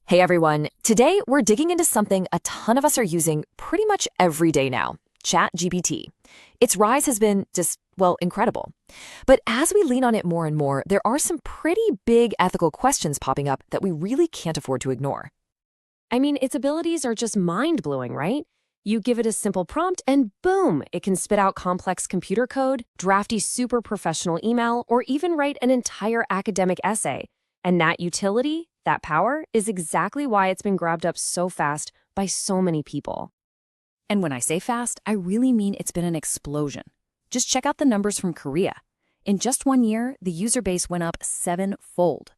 Hey everyone, today we're digging into something a ton of us are using pretty much every day now, ChatGPT. Its rise has been just, well, incredible. But as we lean on it more and more, there are some pretty big ethical questions popping up that we really can't afford to ignore. I mean, its abilities are just mind-blowing, right? You give it a simple prompt and boom, it can spit out complex computer code, drafty super professional email, or even write an entire academic essay. And that utility, that power, is exactly why it's been grabbed up so fast by so many people. And when I say fast, I really mean it's been an explosion. Just check out the numbers from Korea. In just 1 year, the user base went up 7-fold.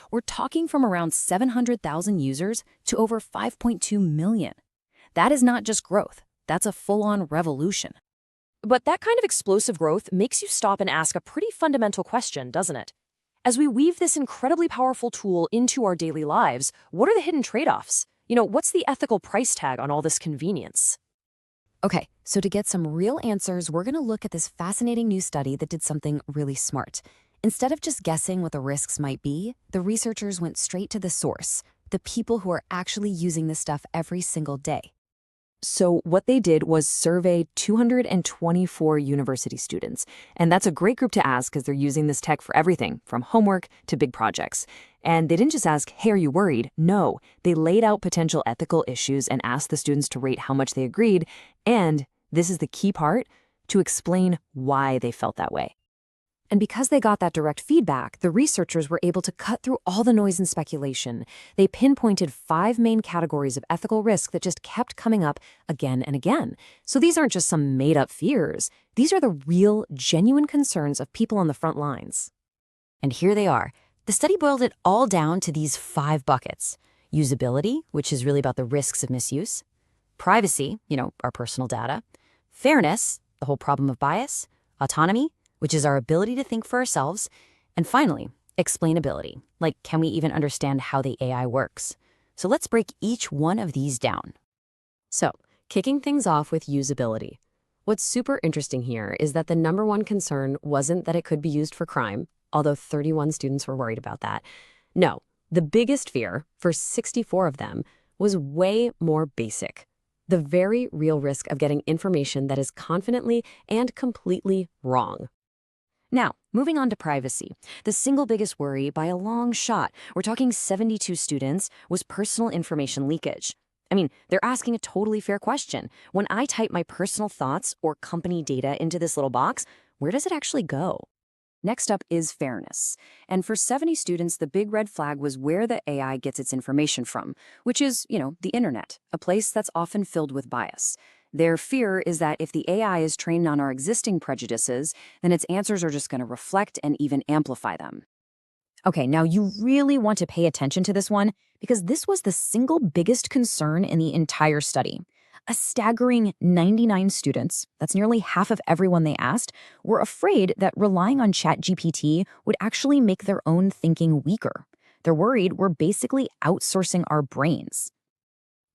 We're talking from around 700,000 users to over 5.2 million. That is not just growth, that's a full-on revolution. But that kind of explosive growth makes you stop and ask a pretty fundamental question, doesn't it? As we weave this incredibly powerful tool into our daily lives, what are the hidden trade-offs? What's the ethical price tag on all this convenience? Okay, so to get some real answers, we're going to look at this fascinating new study that did something really smart. Instead of just guessing what the risks might be, the researchers went straight to the source, the people who are actually using this stuff every single day. So what they did was survey 224 university students. And that's a great group to ask because they're using this tech for everything from homework to big projects. And they didn't just ask, hey, are you worried? No, they laid out potential ethical issues and asked the students to rate how much they agreed. And this is the key part, to explain why they felt that way. And because they got that direct feedback, the researchers were able to cut through all the noise and speculation. They pinpointed 5 main categories of ethical risk that just kept coming up again and again. So these aren't just some made-up fears. These are the real, genuine concerns of people on the front lines. And here they are. The study boiled it all down to these 5 buckets. Usability, which is really about the risks of misuse. Privacy, our personal data. Fairness, the whole problem of bias. Autonomy, which is our ability to think for ourselves. And finally, explainability, like can we even understand how the AI works? So let's break each one of these down. So, kicking things off with usability. What's super interesting here is that the number one concern wasn't that it could be used for crime, although 31 students were worried about that. No, the biggest fear, for 64 of them, was way more basic. The very real risk of getting information that is confidently and completely wrong. Now, moving on to privacy. The single biggest worry by a long shot, we're talking 72 students, was personal information leakage. I mean, they're asking a totally fair question. When I type my personal thoughts or company data into this little box, where does it actually go? Next up is fairness. And for 70 students, the big red flag was where the AI gets its information from, which is, the internet, a place that's often filled with bias. Their fear is that if the AI is trained on our existing prejudices, then its answers are just going to reflect and even amplify them. Okay, now you really want to pay attention to this one because this was the single biggest concern in the entire study. A staggering 99 students, that's nearly half of everyone they asked, were afraid that relying on ChatGPT would actually make their own thinking weaker. They're worried we're basically outsourcing our brains.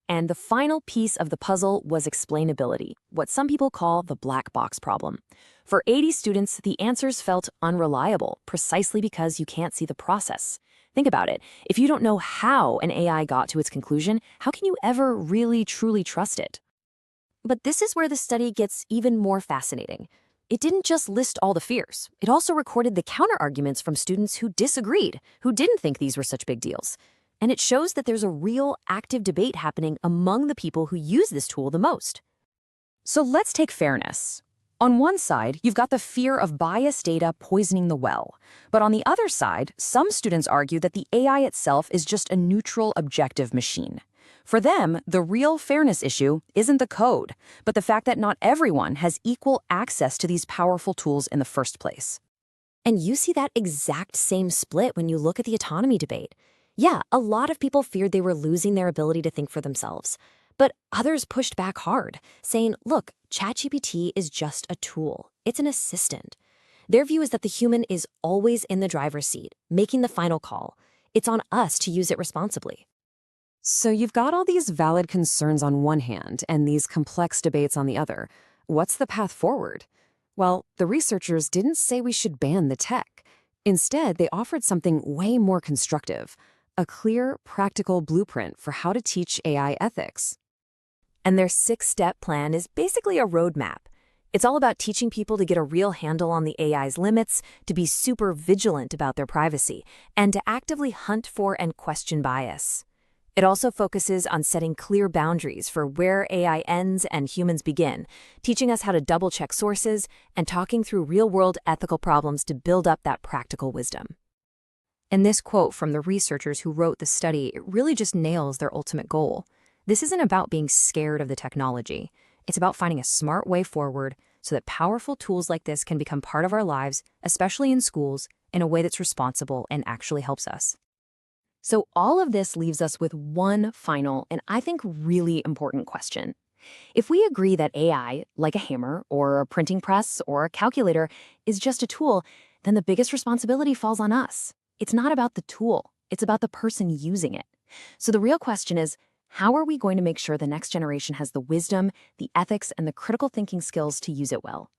And the final piece of the puzzle was explainability, what some people call the black box problem. For 80 students, the answers felt unreliable, precisely because you can't see the process. Think about it. If you don't know how an AI got to its conclusion, how can you ever really, truly trust it? But this is where the study gets even more fascinating. It didn't just list all the fears. It also recorded the counter-arguments from students who disagreed, who didn't think these were such big deals. And it shows that there's a real active debate happening among the people who use this tool the most. So let's take fairness. On one side, you've got the fear of biased data poisoning the well. But on the other side, some students argue that the AI itself is just a neutral, objective machine. For them, the real fairness issue isn't the code, but the fact that not everyone has equal access to these powerful tools in the first place. And you see that exact same split when you look at the autonomy debate. Yeah, a lot of people feared they were losing their ability to think for themselves. But others pushed back hard, saying, look, ChatGPT is just a tool. It's an assistant. Their view is that the human is always in the driver's seat, making the final call. It's on us to use it responsibly. So you've got all these valid concerns on one hand and these complex debates on the other. What's the path forward? Well, the researchers didn't say we should ban the tech. Instead, they offered something way more constructive, a clear, practical blueprint for how to teach AI ethics. And their 6-step plan is basically a roadmap. It's all about teaching people to get a real handle on the AI's limits, to be super vigilant about their privacy, and to actively hunt for and question bias. It also focuses on setting clear boundaries for where AI ends and humans begin, teaching us how to double-check sources and talking through real-world ethical problems to build up that practical wisdom. And this quote from the researchers who wrote the study, it really just nails their ultimate goal. This isn't about being scared of the technology. It's about finding a smart way forward so that powerful tools like this can become part of our lives, especially in schools, in a way that's responsible and actually helps us. So all of this leaves us with one final and I think really important question. If we agree that AI, like a hammer or a printing press or a calculator, is just a tool, then the biggest responsibility falls on us. It's not about the tool, it's about the person using it. So the real question is, how are we going to make sure the next generation has the wisdom, the ethics, and the critical thinking skills to use it well?